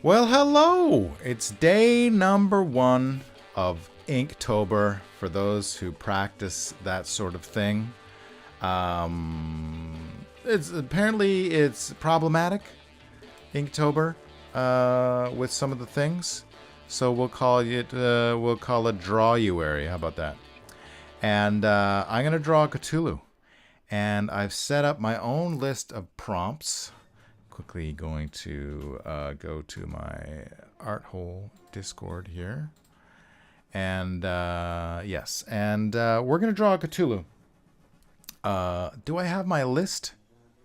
Well, hello! It's day number 1 of Inktober for those who practice that sort of thing. It's problematic, Inktober, with some of the things. So we'll call it Drawyuary. How about that? And I'm gonna draw a Cthulhu, and I've set up my own list of prompts. Quickly going to go to my art hole Discord here. And yes, and we're going to draw a Cthulhu. Do I have my list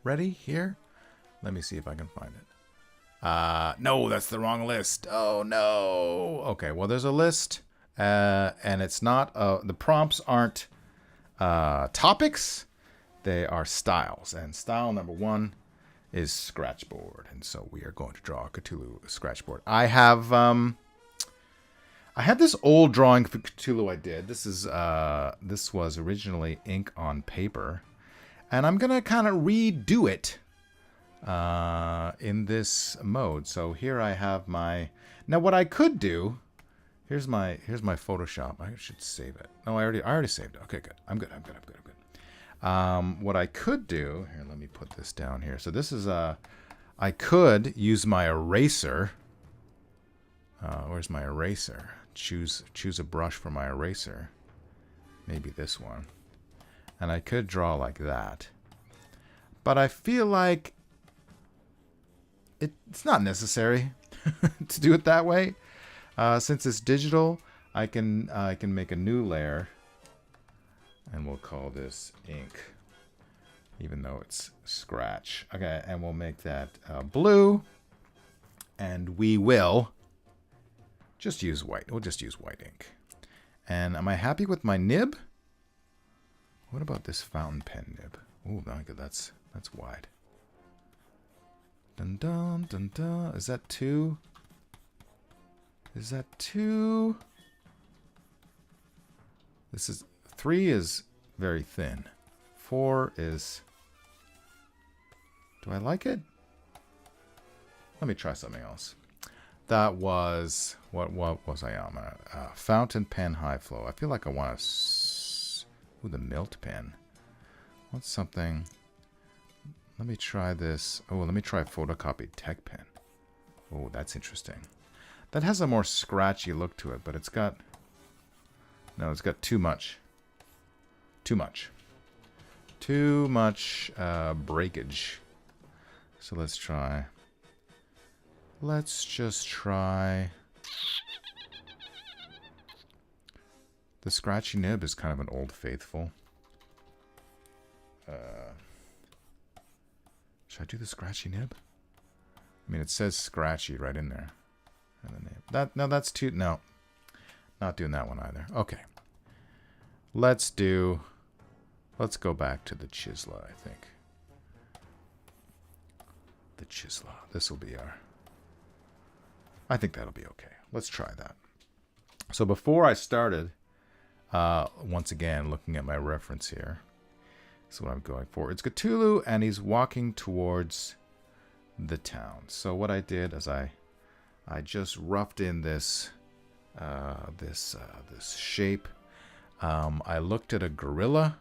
ready here? Let me see if I can find it. No, that's the wrong list. Oh, no. Okay, well, there's a list, and it's not, the prompts aren't topics. They are styles. And style number 1 is scratchboard, and so we are going to draw a Cthulhu scratchboard. I had this old drawing for Cthulhu I did. This was originally ink on paper, and I'm gonna kind of redo it in this mode. So here I have my. Now what I could do. Here's my Photoshop. I should save it. No, I already saved it. Okay, good. I'm good. What I could do, here, let me put this down here. So this is I could use my eraser. Where's my eraser? Choose a brush for my eraser. Maybe this one. And I could draw like that. But I feel like it's not necessary to do it that way. Since it's digital, I can make a new layer. And we'll call this ink, even though it's scratch. Okay, and we'll make that blue. And we will just use white. We'll just use white ink. And am I happy with my nib? What about this fountain pen nib? Oh, that's wide. Dun dun dun dun. Is that 2? Is that 2? This is 3 is very thin. 4 is... Do I like it? Let me try something else. That was... What was I on? Fountain pen high flow. I feel like I want to... Ooh, the Milt pen. What's something... Let me try this. Oh, let me try photocopied tech pen. Oh, that's interesting. That has a more scratchy look to it, but it's got... No, it's got too much. Too much breakage. So let's try. Let's just try. The scratchy nib is kind of an old faithful. Should I do the scratchy nib? I mean, it says scratchy right in there. And the nib. No, that's too. No, not doing that one either. Okay. Let's go back to the Chisla, I think. The Chisla. This will be our... I think that'll be okay. Let's try that. So before I started, once again, looking at my reference here. This is what I'm going for. It's Cthulhu, and he's walking towards the town. So what I did is I just roughed in this shape. I looked at a gorilla.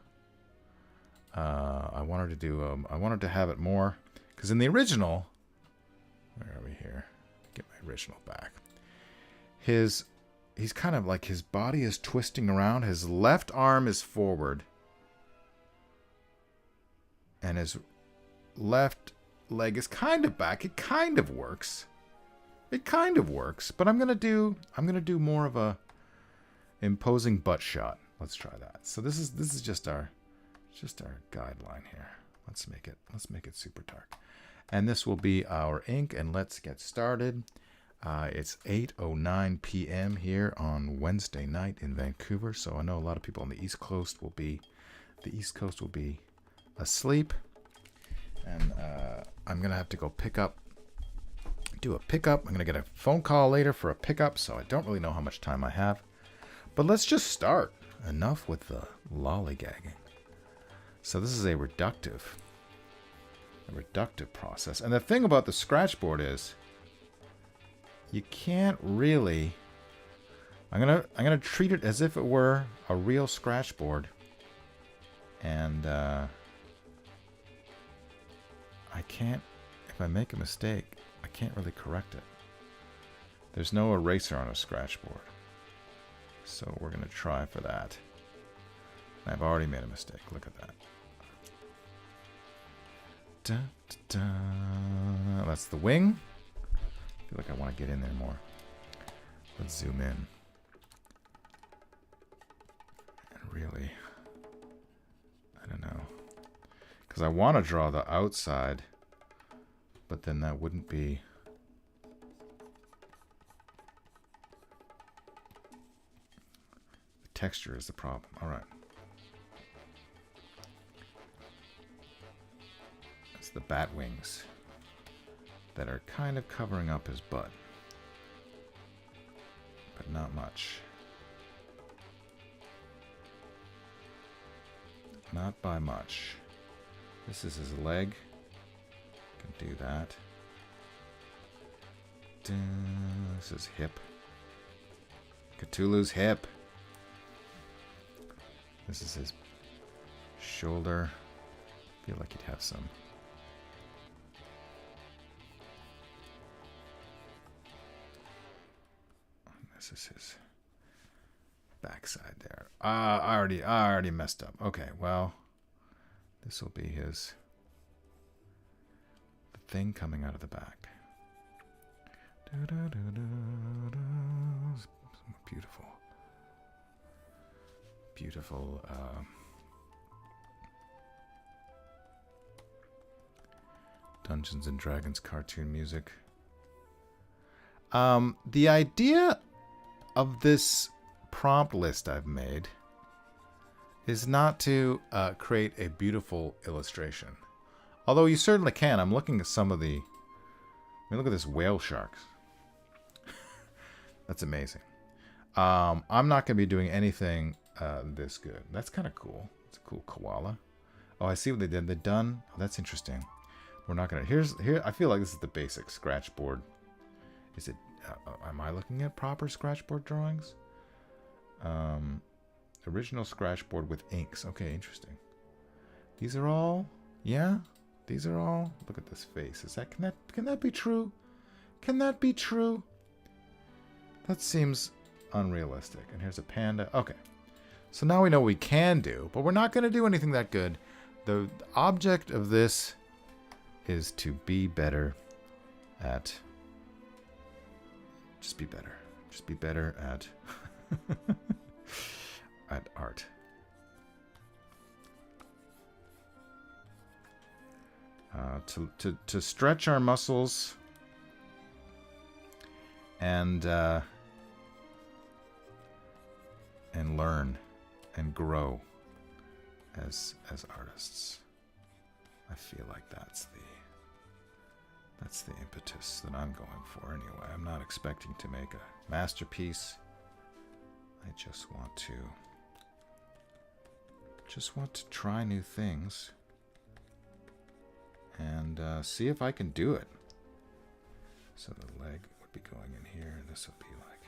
I wanted to have it more, because in the original, where are we here? Get my original back. He's kind of like his body is twisting around. His left arm is forward, and his left leg is kind of back. It kind of works. But I'm gonna do more of a imposing butt shot. Let's try that. So this is just our guideline here. Let's make it super dark. And this will be our ink, and let's get started. It's 8:09 p.m. here on Wednesday night in Vancouver. So I know a lot of people on the East Coast will be asleep. And I'm gonna have to go do a pickup. I'm gonna get a phone call later for a pickup, so I don't really know how much time I have. But let's just start. Enough with the lollygagging. So this is a reductive process. And the thing about the scratchboard is you can't really... I'm gonna treat it as if it were a real scratch board. And I can't... If I make a mistake, I can't really correct it. There's no eraser on a scratch board. So we're gonna try for that. I've already made a mistake. Look at that. Dun, dun, dun. That's the wing. I feel like I want to get in there more. Let's zoom in. And really, I don't know. Because I want to draw the outside, but then that wouldn't be... The texture is the problem. All right. The bat wings that are kind of covering up his butt, but not much. Not by much. This is his leg. Can do that. This is hip. Cthulhu's hip. This is his shoulder. I feel like he'd have some. This is his backside there. I already messed up. Okay, well, this will be his the thing coming out of the back. Beautiful, beautiful. Dungeons and Dragons cartoon music. The idea of this prompt list I've made is not to create a beautiful illustration. Although you certainly can. I'm looking at some of the... I mean, look at this whale shark. That's amazing. I'm not going to be doing anything this good. That's kind of cool. It's a cool koala. Oh, I see what they did. They're done. Oh, that's interesting. We're not going to... Here, I feel like this is the basic scratch board. Is it... am I looking at proper scratchboard drawings? Original scratchboard with inks. Okay, interesting. These are all... Yeah? These are all... Look at this face. Is that... Can that be true? Can that be true? That seems unrealistic. And here's a panda. Okay. So now we know what we can do, but we're not going to do anything that good. The object of this is to be better at... Just be better. Just be better at at art. To stretch our muscles and learn and grow as artists. I feel like that's the impetus that I'm going for anyway. I'm not expecting to make a masterpiece. I just want to try new things and see if I can do it. So the leg would be going in here, and this would be like...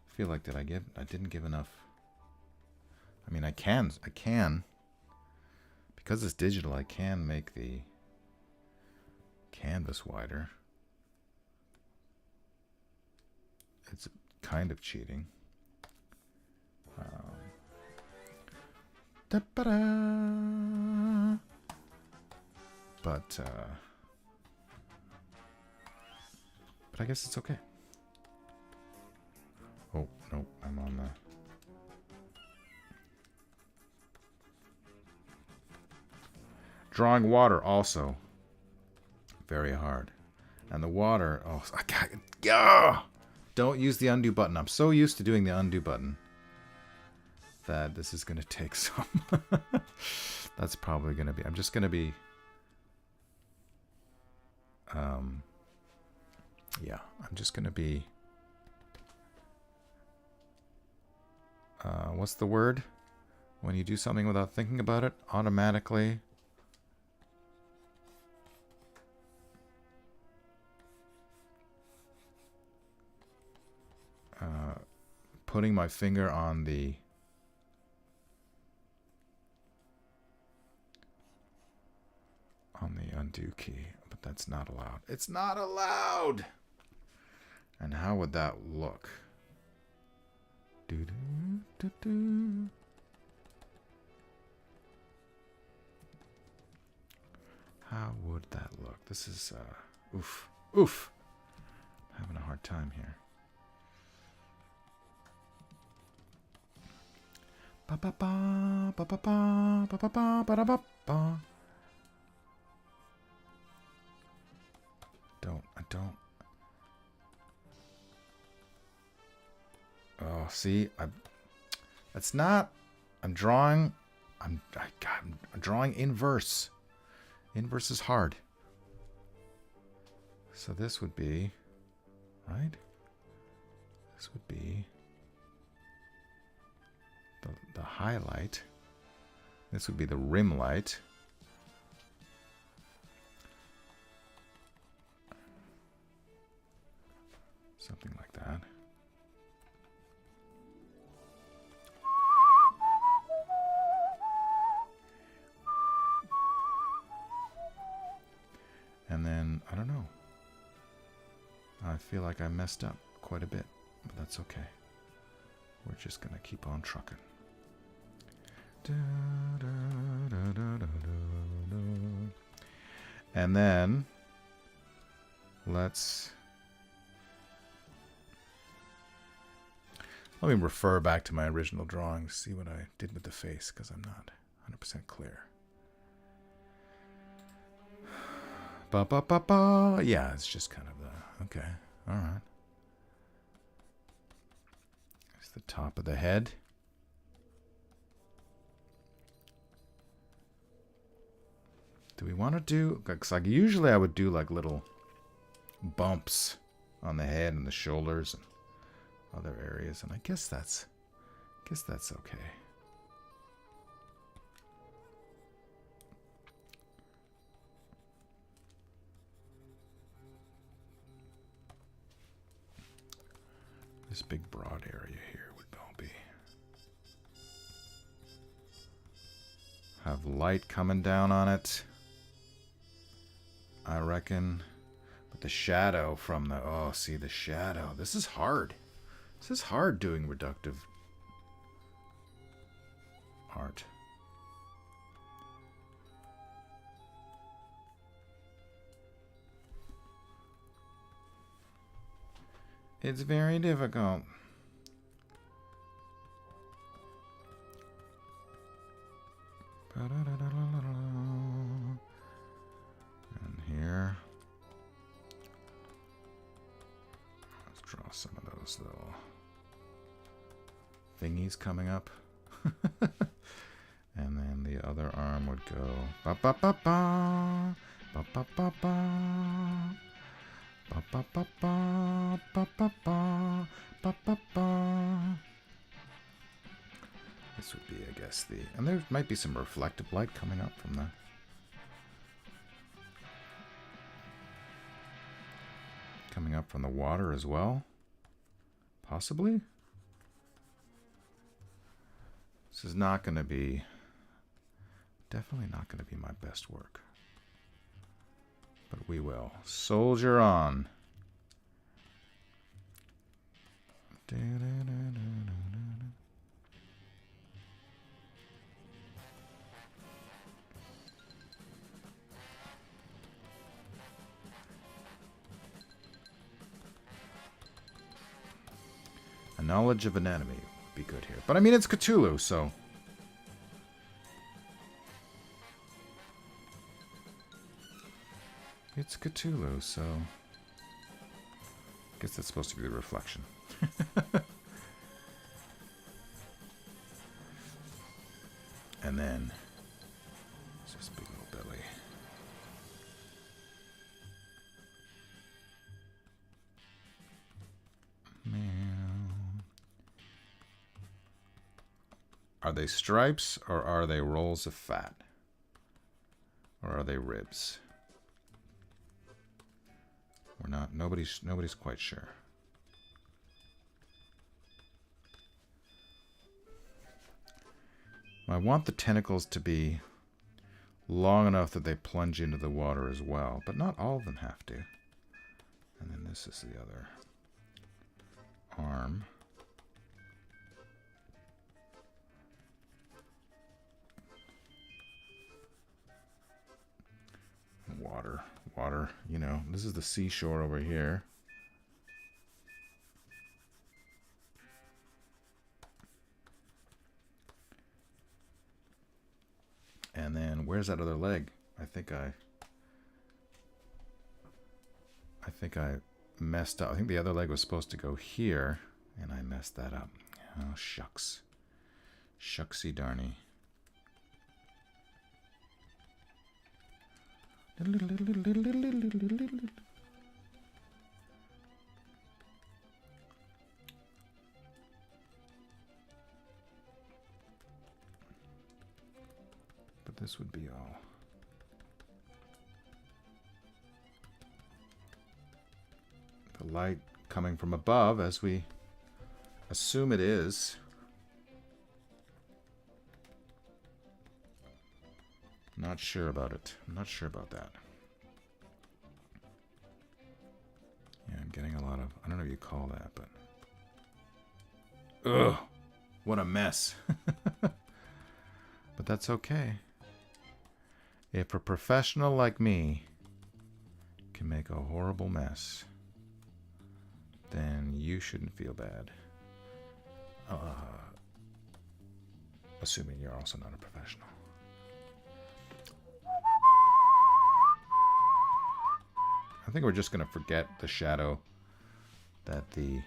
I feel like I didn't give enough. I mean, I can. Because it's digital, I can make the canvas wider. It's kind of cheating. But I guess it's okay. Oh, no, I'm on the... Drawing water also very hard. And the water, oh, I got... Yeah! Don't use the undo button. I'm so used to doing the undo button that this is going to take some... That's probably going to be... I'm just going to be... Yeah, I'm just going to be... what's the word? When you do something without thinking about it, automatically... putting my finger on the undo key, but that's not allowed. It's not allowed. And how would that look? Do-do-do-do. How would that look? This is oof. I'm having a hard time here. Ba ba ba ba ba ba ba ba ba ba ba ba. I don't. Oh, see, that's not. I'm drawing. I'm drawing inverse. Inverse is hard. So this would be, right? This would be the highlight. This would be the rim light. Something like that. And then, I don't know. I feel like I messed up quite a bit, but that's okay. We're just going to keep on trucking. And then, let me refer back to my original drawings, see what I did with the face, because I'm not 100% clear. Ba ba ba ba. Yeah, it's just kind of the okay. All right. It's the top of the head. Do we want to do? Because like usually I would do like little bumps on the head and the shoulders and other areas, and I guess that's okay. This big broad area here would all be. Have light coming down on it, I reckon. But the shadow from the, oh, see the shadow. This is hard. This is hard doing reductive art. It's very difficult. And here, let's draw some of those little thingies coming up. And then the other arm would go ba ba ba ba ba ba ba ba. Ba ba ba ba ba ba ba ba ba ba. This would be, I guess, the, and there might be some reflective light coming up from the water as well, possibly. This is not going to be, definitely not going to be my best work. But we will soldier on. A knowledge of anatomy would be good here. But I mean, it's Cthulhu, so. It's Cthulhu, so I guess that's supposed to be the reflection. And then it's just big little belly. Man. Are they stripes or are they rolls of fat? Or are they ribs? We're not, nobody's quite sure. I want the tentacles to be long enough that they plunge into the water as well, but not all of them have to. And then this is the other arm. Water, you know, this is the seashore over here. And then where's that other leg? I think I messed up. I think the other leg was supposed to go here, and I messed that up. Oh, shucks. Shucksy darny. But this would be all. The light coming from above, as we assume it is. Not sure about it. I'm not sure about that. Yeah, I'm getting a lot of... I don't know what you call that, but... Ugh! What a mess. But that's okay. If a professional like me can make a horrible mess, then you shouldn't feel bad. Assuming you're also not a professional. I think we're just going to forget the shadow that the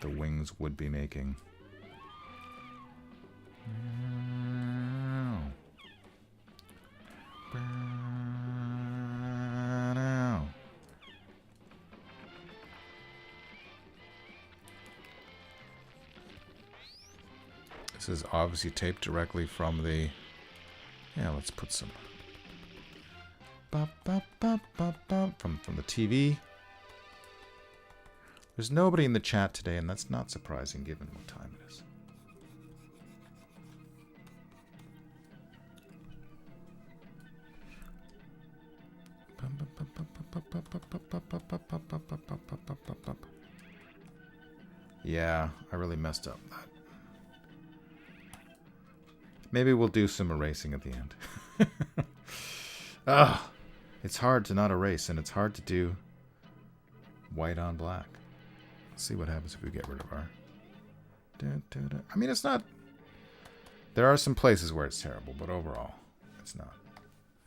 wings would be making. This is obviously taped directly from the... Yeah, let's put some... From the TV. There's nobody in the chat today, and that's not surprising given what time it is. Yeah, I really messed up that. Maybe we'll do some erasing at the end. Ugh. It's hard to not erase, and it's hard to do white on black. Let's see what happens if we get rid of our... I mean, it's not... There are some places where it's terrible, but overall, it's not.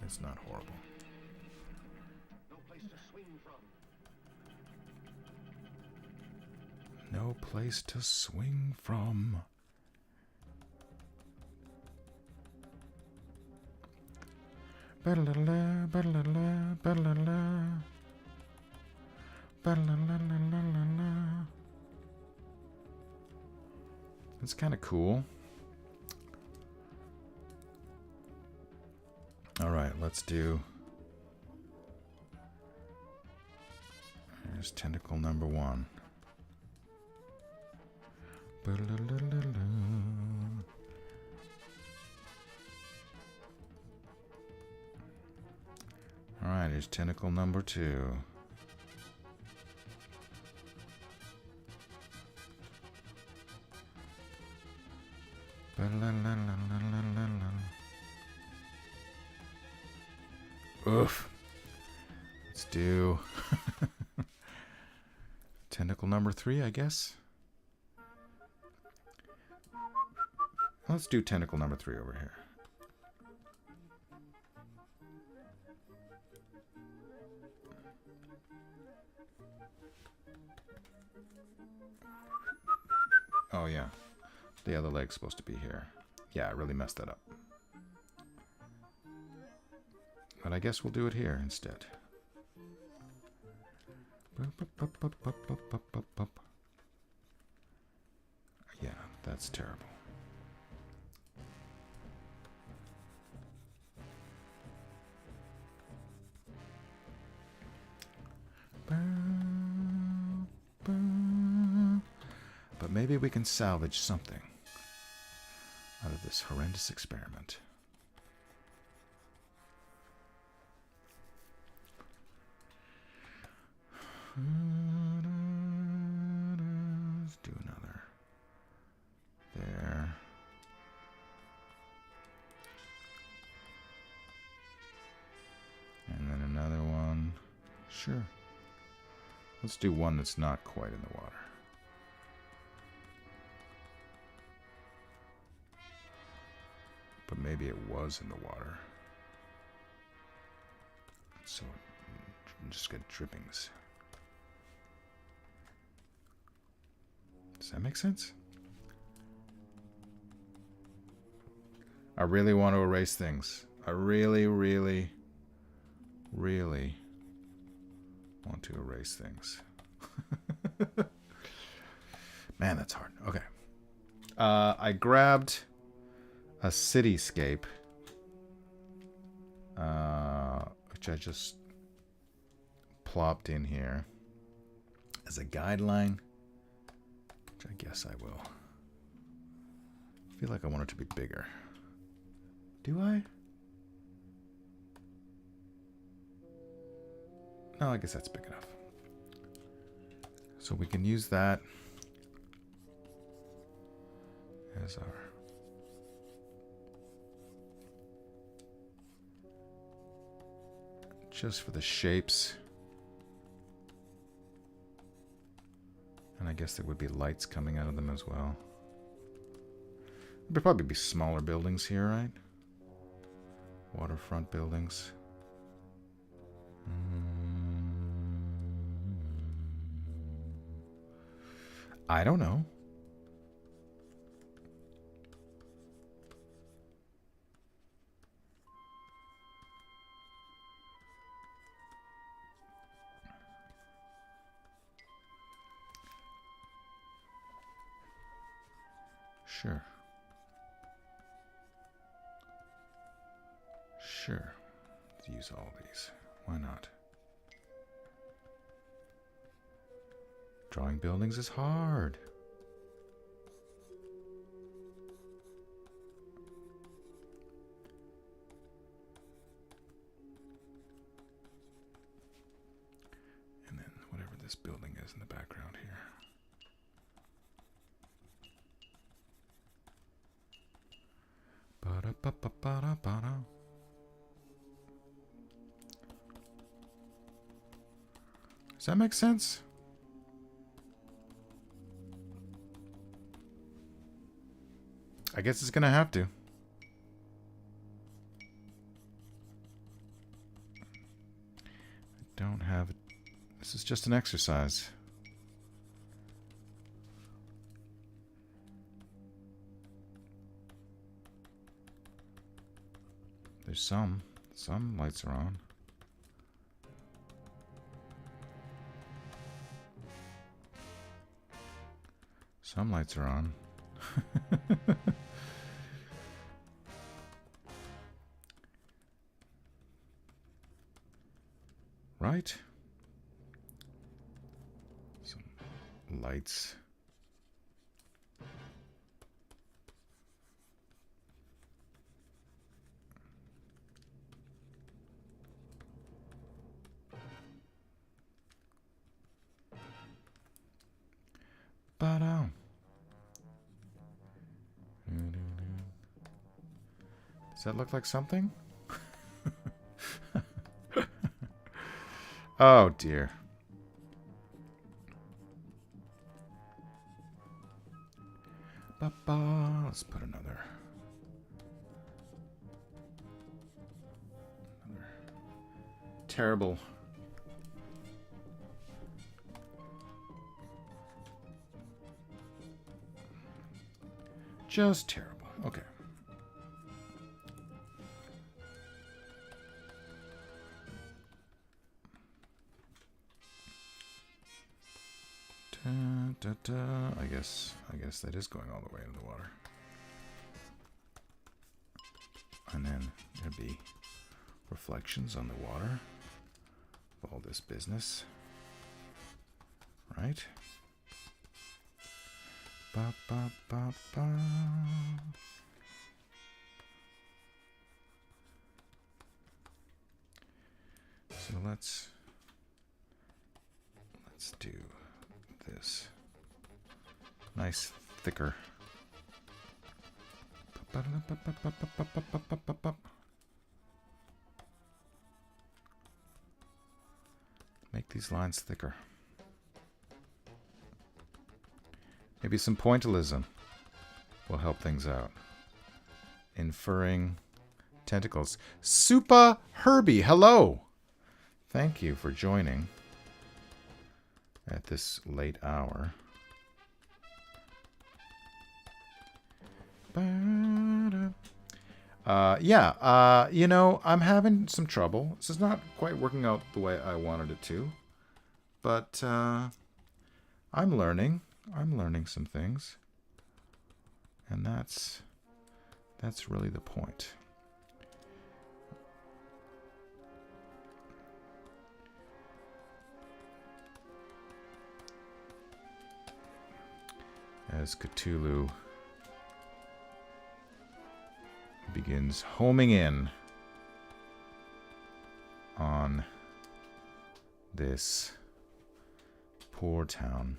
It's not horrible. No place to swing from. Ba-da-la-la, ba-da-la-la, ba-da-la-la. Ba-da-la-la-la-la-la. It's kind of cool. All right, let's do... Here's tentacle number 1. Ba-da-la-la-la-la. Alright, here's tentacle number 2. Oof. Let's do tentacle number 3, I guess. Let's do tentacle number 3 over here. Oh, yeah. The other leg's supposed to be here. Yeah, I really messed that up. But I guess we'll do it here instead. Yeah, that's terrible. But maybe we can salvage something. this horrendous experiment. Let's do another there. And then another one. Sure. Let's do one that's not quite in the water. But maybe it was in the water. So just get drippings. Does that make sense? I really want to erase things. I really want to erase things. Man, that's hard. Okay. I grabbed a cityscape, which I just plopped in here as a guideline, which I guess I will. I feel like I want it to be bigger. Do I? No, I guess that's big enough. So we can use that as our just for the shapes. And I guess there would be lights coming out of them as well. There'd probably be smaller buildings here, right? Waterfront buildings. I don't know. Sure. Sure. Let's use all these. Why not? Drawing buildings is hard. And then whatever this building is in the background here. Ba-da-ba-ba-ba-da-ba-da. Does that make sense? I guess it's gonna have to. I don't have it. This is just an exercise. There's some lights are on. Some lights are on. Right? Some lights. Ba-da. Does that look like something? Oh dear. Ba-ba. Let's put another terrible. Just terrible. Okay. Da, da, da. I guess that is going all the way into the water. And then there'd be reflections on the water of all this business. Right? Ba, ba, ba, ba. So let's do this. Nice thicker. Make these lines thicker. Maybe some pointillism will help things out. Inferring tentacles. Supa Herbie, hello! Thank you for joining at this late hour. You know, I'm having some trouble. This is not quite working out the way I wanted it to. But I'm learning. I'm learning some things. And that's really the point. As Cthulhu begins homing in on this poor town.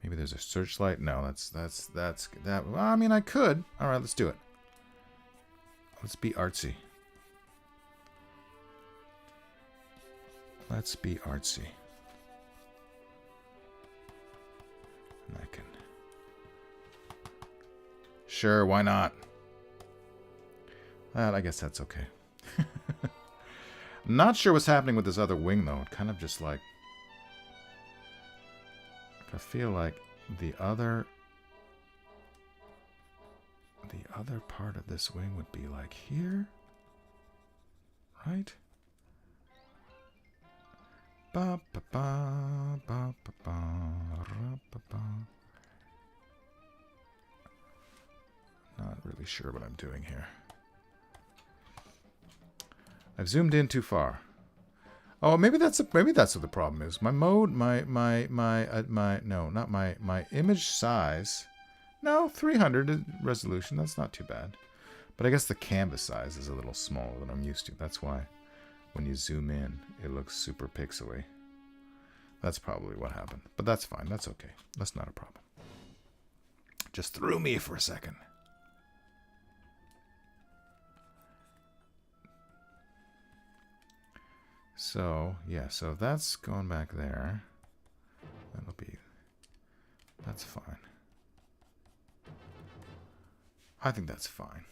Maybe there's a searchlight. No, that's that. Well, I mean, I could. All right, let's do it. Let's be artsy. Let's be artsy. And I can. Sure, why not? Well, I guess that's okay. Not sure what's happening with this other wing, though. It kind of just like... I feel like the other part of this wing would be like here, right? Ba ba ba ba ba ba ra, ba ba. Not really sure what I'm doing here. I've zoomed in too far. Oh, maybe that's what the problem is. My mode, my image size. No, 300 resolution. That's not too bad. But I guess the canvas size is a little smaller than I'm used to. That's why when you zoom in, it looks super pixely. That's probably what happened. But that's fine. That's okay. That's not a problem. Just threw me for a second. So, yeah, so that's going back there. That's fine. I think that's fine.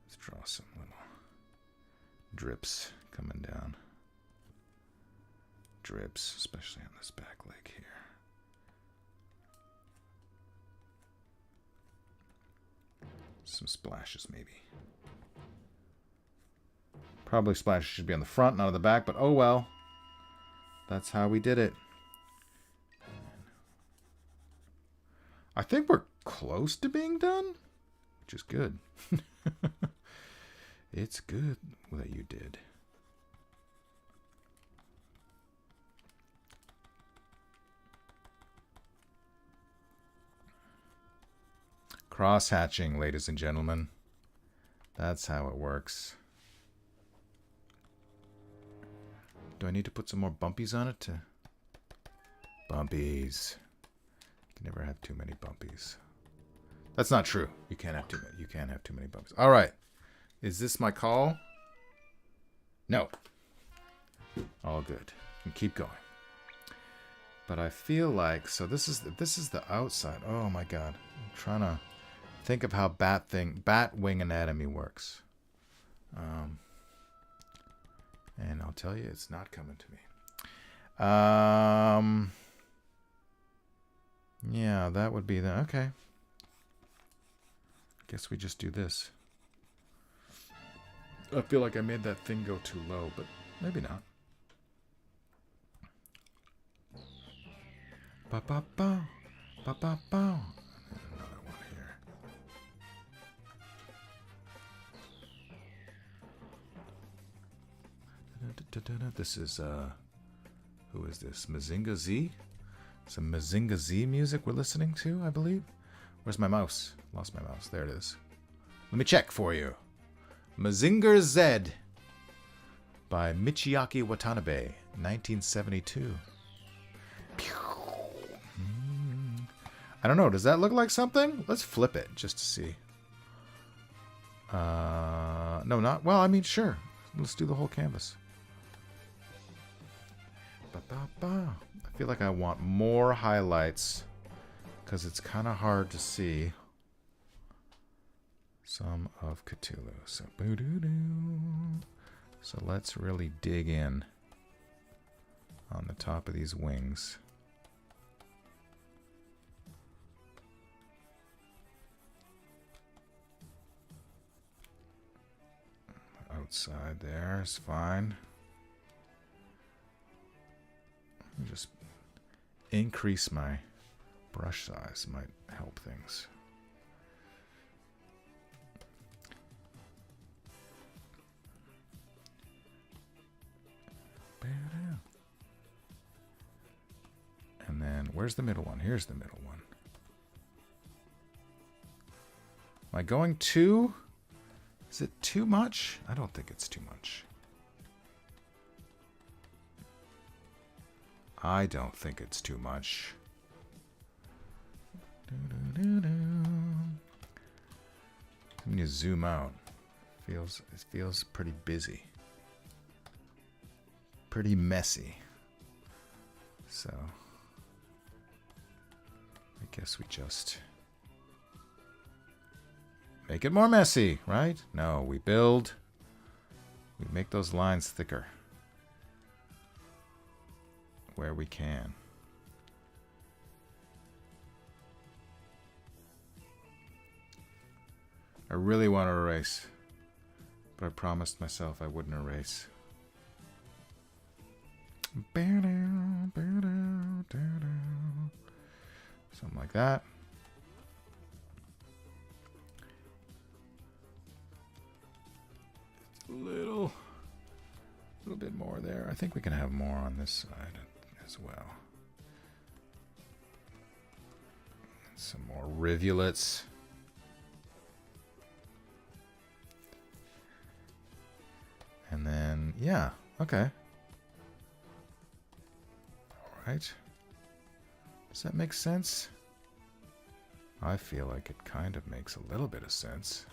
Let's draw some little drips coming down. Drips, especially on this back leg here. Some splashes, maybe. Probably splashes should be on the front, not on the back, but oh well. That's how we did it. I think we're close to being done, which is good. It's good that you did. Cross-hatching, ladies and gentlemen. That's how it works. Do I need to put some more bumpies on it? Bumpies. You can never have too many bumpies. That's not true. You can't have too many. You can't have too many bumpies. All right. Is this my call? No. All good. And keep going. But I feel like this is the outside. Oh my god. I'm trying to think of how bat wing anatomy works. And I'll tell you, it's not coming to me. Yeah, that would be the... Okay. Guess we just do this. I feel like I made that thing go too low, but maybe not. Ba-ba-ba. Ba-ba-ba. Another one here. This is, who is this? Mazinga Z? Some Mazinga Z music we're listening to, I believe. Where's my mouse? Lost my mouse. There it is. Let me check for you. Mazinger Z by Michiaki Watanabe, 1972. I don't know. Does that look like something? Let's flip it just to see. No, not... Well, I mean, sure. Let's do the whole canvas. I feel like I want more highlights because it's kind of hard to see some of Cthulhu. So, so let's really dig in on the top of these wings. Outside there is fine. Just increase my brush size might help things. And then where's the middle one? Here's the middle one. Am I going too? Is it too much? I don't think it's too much. I don't think it's too much. When you zoom out, it feels pretty busy. Pretty messy. So I guess we just make it more messy, right? No, we build. We make those lines thicker where we can. I really want to erase, but I promised myself I wouldn't erase. Something like that. A little bit more there. I think we can have more on this side as well. And some more rivulets. And then, yeah, okay. All right. Does that make sense? I feel like it kind of makes a little bit of sense.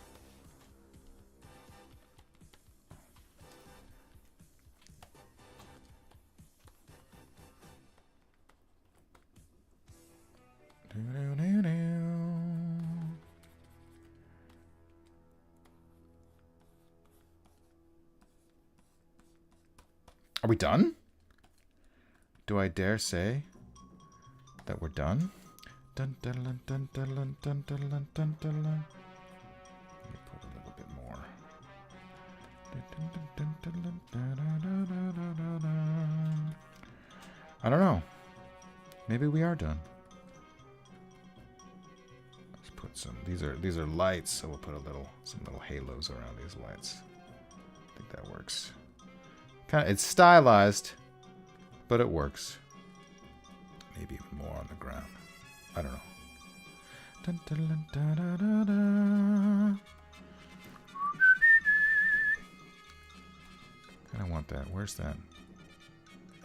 Are we done? Do I dare say that we're done? Dun, dun, dun, dun, dun, dun, dun, dun, dun, dun. Let me put a little bit more. I don't know. Maybe we are done. Let's put some. These are lights, so we'll put some little halos around these lights. I think that works. It's stylized, but it works. Maybe even more on the ground. I don't know. Dun, dun, dun, dun, dun, dun. Kind of want that. Where's that?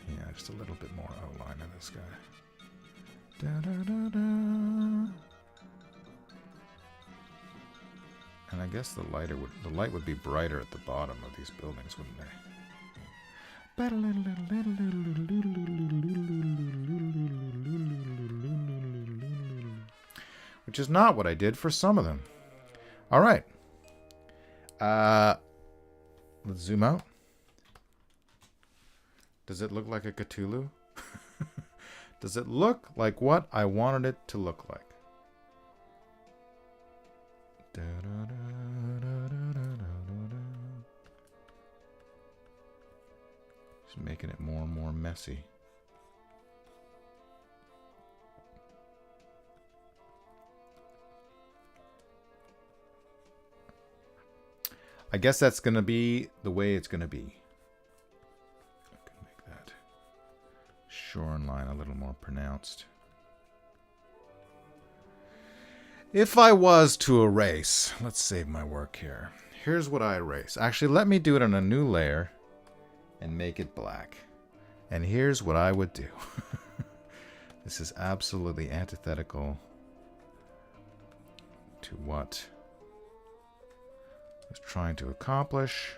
Yeah, just a little bit more outline of this guy. Da, da, da, da. And I guess the light would be brighter at the bottom of these buildings, wouldn't they? Which is not what I did for some of them. All right. Let's zoom out. Does it look like a Cthulhu? Does it look like what I wanted it to look like? Just making it more and more messy. I guess that's going to be the way it's going to be. I can make that shorn line a little more pronounced. If I was to erase, let's save my work here. here's what I erase. Actually, let me do it on a new layer and make it black. And here's what I would do. This is absolutely antithetical to what I was trying to accomplish.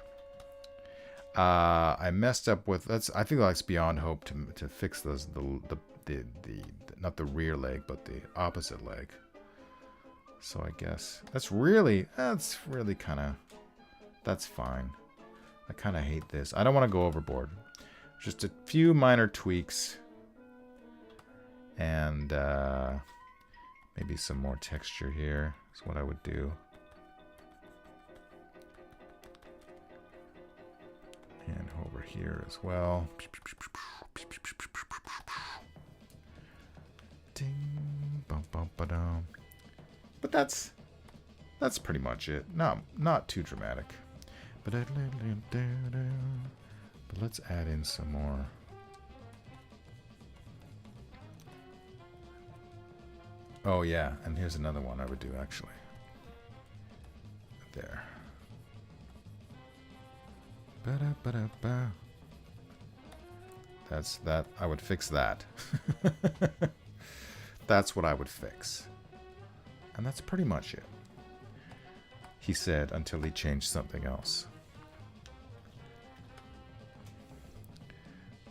I messed up with I think that's beyond hope to fix those the not the rear leg but the opposite leg. So I guess that's really kind of, that's fine. I kind of hate this. I don't want to go overboard. Just a few minor tweaks and maybe some more texture here is what I would do. And over here as well. Ding, bum, bum, ba-dum. But that's pretty much it. No, not too dramatic. But let's add in some more. Oh yeah, and here's another one I would do actually. There. Ba-da-ba-da-ba. That's that. I would fix that. That's what I would fix. And that's pretty much it. He said until he changed something else.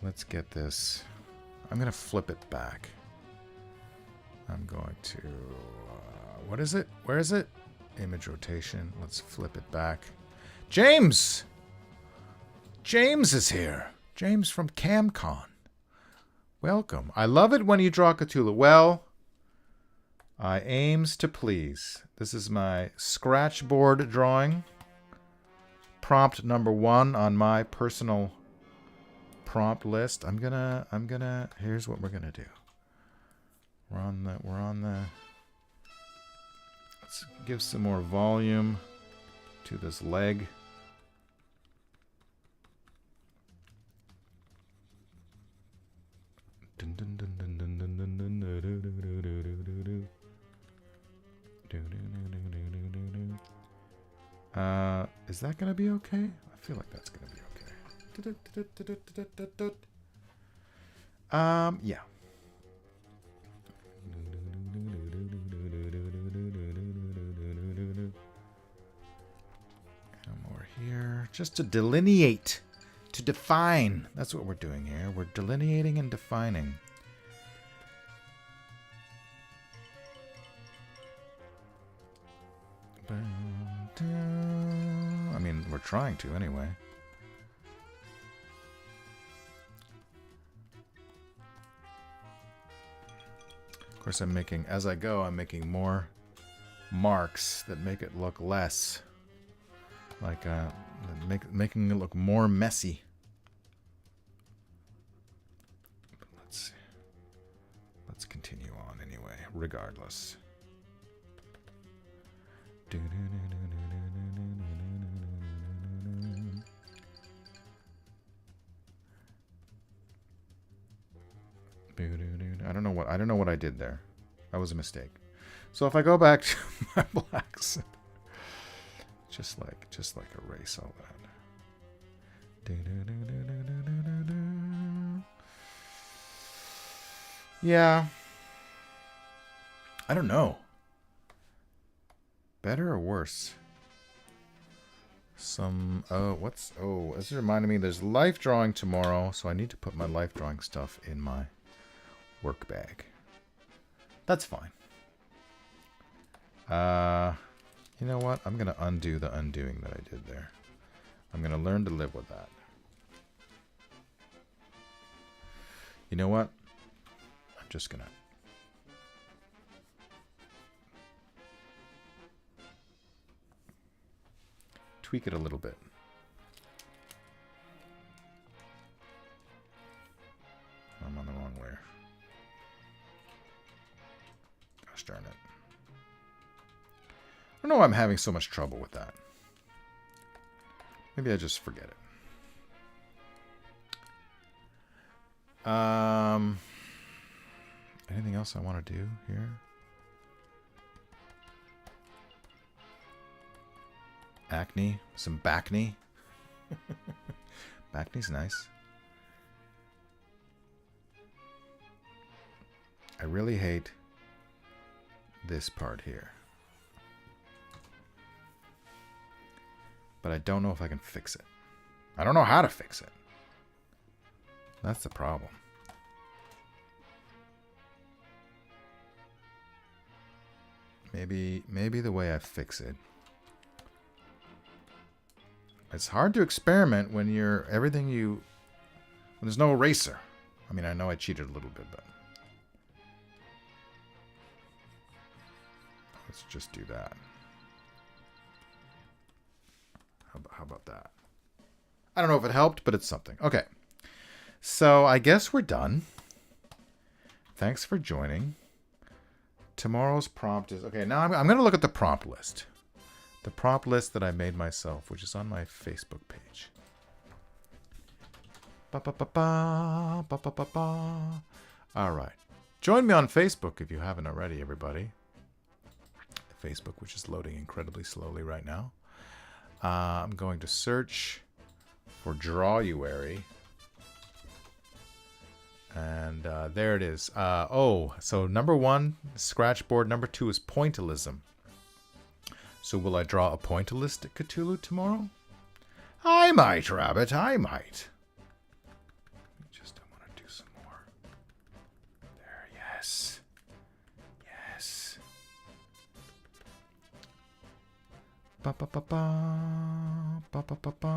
Let's get this. I'm going to flip it back. I'm going to... what is it? Where is it? Image rotation. Let's flip it back. James! James is here. James from CamCon. Welcome. I love it when you draw Cthulhu. Well, I aims to please. This is my scratch board drawing. Prompt number 1 on my personal prompt list. I'm gonna here's what we're gonna do. We're on the let's give some more volume to this leg. Is that gonna be okay? I feel like that's gonna be okay. Yeah. Come over here, just to delineate, to define. That's what we're doing here. We're delineating and defining. I mean, we're trying to anyway. Of course, I'm making, as I go, I'm making more marks that make it look less like, making it look more messy. But let's continue on anyway, regardless. I don't know what I did there. That was a mistake. So if I go back to my blacks, just like erase all that. Yeah. I don't know. Better or worse? This reminded me there's life drawing tomorrow, so I need to put my life drawing stuff in my work bag. That's fine. You know what? I'm going to undo the undoing that I did there. I'm going to learn to live with that. You know what? I'm just going to tweak it a little bit. I'm on the wrong layer. Gosh darn it. I don't know why I'm having so much trouble with that. Maybe I just forget it. Anything else I want to do here? Acne. Some backney. Backney's nice. I really hate this part here. But I don't know if I can fix it. I don't know how to fix it. That's the problem. Maybe the way I fix it. It's hard to experiment when when there's no eraser. I mean, I know I cheated a little bit, but let's just do that. How about that? I don't know if it helped, but it's something. Okay. So I guess we're done. Thanks for joining. Tomorrow's prompt is... Okay, now I'm going to look at the prompt list. The prompt list that I made myself, which is on my Facebook page. All right. Join me on Facebook if you haven't already, everybody. Facebook, which is loading incredibly slowly right now. I'm going to search for Drawuary. And there it is. So number 1, Scratchboard. Number 2 is Pointillism. So will I draw a Pointillistic Cthulhu tomorrow? I might, Rabbit. I might. I want to do some more. There, yes. Yes. Ba-ba-ba-ba. Ba-ba-ba-ba.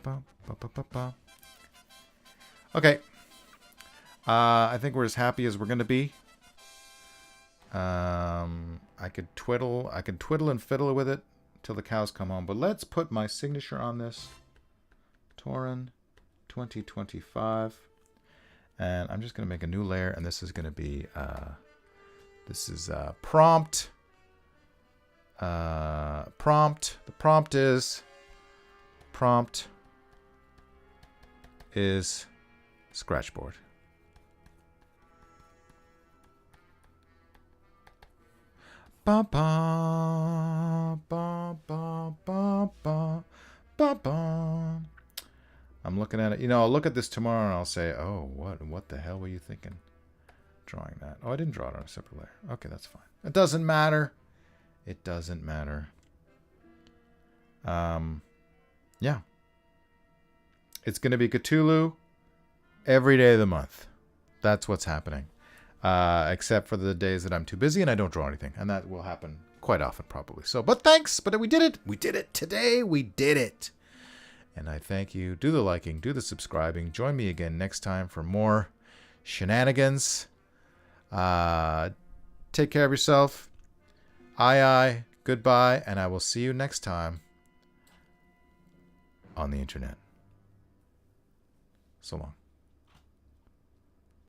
Ba-ba-ba-ba-ba. Okay. I think we're as happy as we're going to be. I could twiddle and fiddle with it till the cows come home. But let's put my signature on this. Tauren 2025. And I'm just going to make a new layer. And this is going to be, prompt. The prompt is Scratchboard. Ba ba ba ba ba ba ba ba. I'm looking at it. I'll look at this tomorrow and I'll say, "Oh, what the hell were you thinking, drawing that?" Oh, I didn't draw it on a separate layer. Okay, that's fine. It doesn't matter. It doesn't matter. Yeah. It's going to be Cthulhu every day of the month. That's what's happening. Except for the days that I'm too busy and I don't draw anything. And that will happen quite often, probably. So, but thanks. But we did it. We did it today. We did it. And I thank you. Do the liking. Do the subscribing. Join me again next time for more shenanigans. Take care of yourself. Aye. Goodbye. And I will see you next time on the internet. So long.